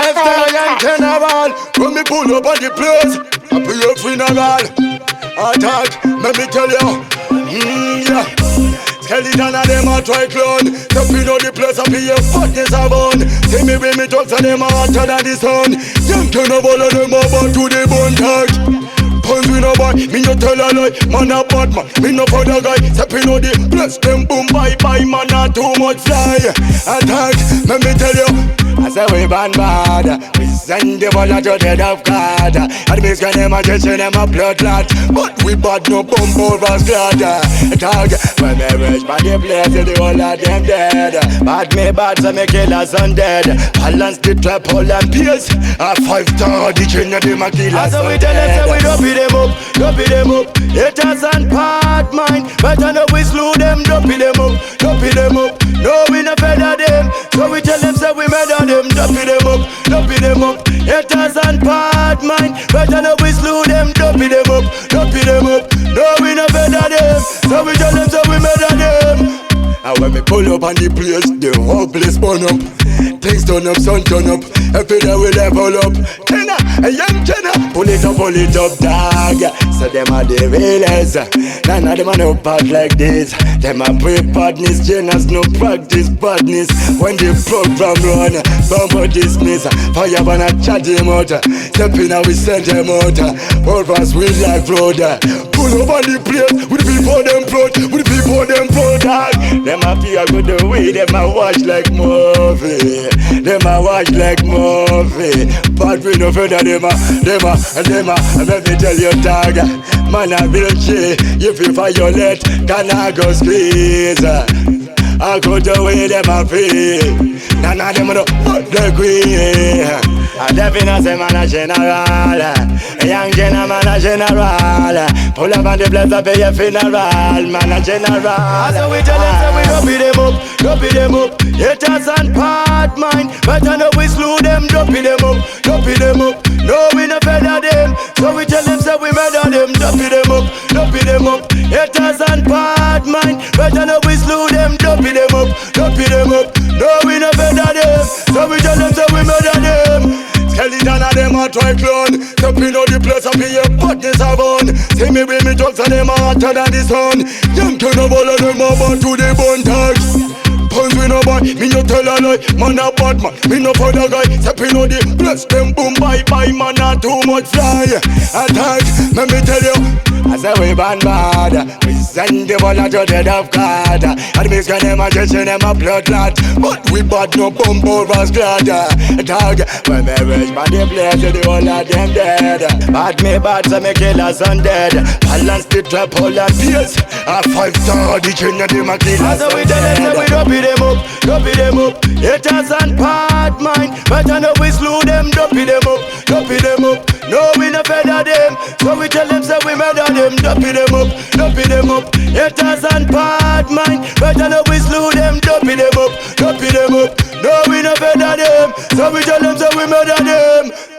lifestyle and general. When me pull up on the place, I pay a funeral. Attack, let me tell you, yeah. Skeleton and them a try clone. Stepping on the place and be a fatness a bone. See me with me talks and them a hotter than the sun. Young turn of all of them over to the bone touch. Puns we no boy, me no tell a lie. Man a bad man, me no for the guy. Stepping on the place, them boom bye bye. Man a too much fly. Attack, let me tell you, I say we bad bad. We send the ball to the head of God. And me scan them a chasing them a blood clot. But we bad no bump over squad. Attack, when me reach by the place, the whole of them dead. Bad me bad, so me kill us undead. Balance the trap, hold and pierce. A 5-star, the chain of them a kill us undead. So we tell them, say we don't beat them up, don't beat them up. Haters and part mind, better know we slew them, don't beat them up, don't beat them up. No, we no feather them, so we tell them, say we murder them, don't beat them up, don't beat them up. Haters and part mind, better know we slew them, don't beat them up, don't beat them up. No, we no feather them, so we tell them, say we murder them. And when me pull up on the place, the whole place burn up. Things turn up, sun turn up. Every day we level up. Tenor, a young tenor. Pull it up, dog. So them are the realest. None of them are no bad like this. Them are brave badness, genius, no practice badness. When the program run, bumper dismiss. Fire when I chat them out. Stepping out, we send them out. All of us we like road. Pull up on the place, with the people them proud. With the people them proud, dog. Them a feel good the way, them a watch like movie. Them a watch like movie. But we no further them a. Let me tell you, dog. Man a real G. If you violate, can I go squeeze? I go the way them a feel. None of them no but the queen. I definitely say man a general. A young general, man a general. Pull up on the place of your funeral. Man a general. So we tell them say we don't beat them up, don't beat them up. Haters and part mind, better know we slew them, don't beat them up, don't beat them up. No, we no feather them, so we tell them say we murder them, don't beat them up, don't beat them up. Haters and part mind, better know we slew them, don't beat them up, don't beat them up. No, we no feather them, so we tell them say we murder them. Skeleton and them a try clone. Stepping on the place and be a badness a bone. See me with me drugs and them a hotter than the sun. Young turn of all of them over to the bone touch. Puns we no boy, me no tell a lie. Man a bad man, me no for the guy. Stepping on the place, them boom bye bye. Man a too much fly. Attack, let me tell you, I say we bad. We send the ball to the head of God. And me scan them a chasing them a blood clot. But we bad no bump over squad. Dog, when me reach by the place, the whole of them dead. Bad me bad, so me kill us undead. Balance the trap, hold and pierce. A 5-star, the chain of them a kill us undead. So we tell them say we don't beat them up, don't beat them up. Haters and part mind, better know we slew them, don't beat them up, don't beat them up. No, we no feather them, so we tell them say we murder them, don't beat them up, don't beat them up. Haters and part mind, better know we slew them, don't beat them up, don't beat them up. No, we no feather them, so we tell them say we murder them.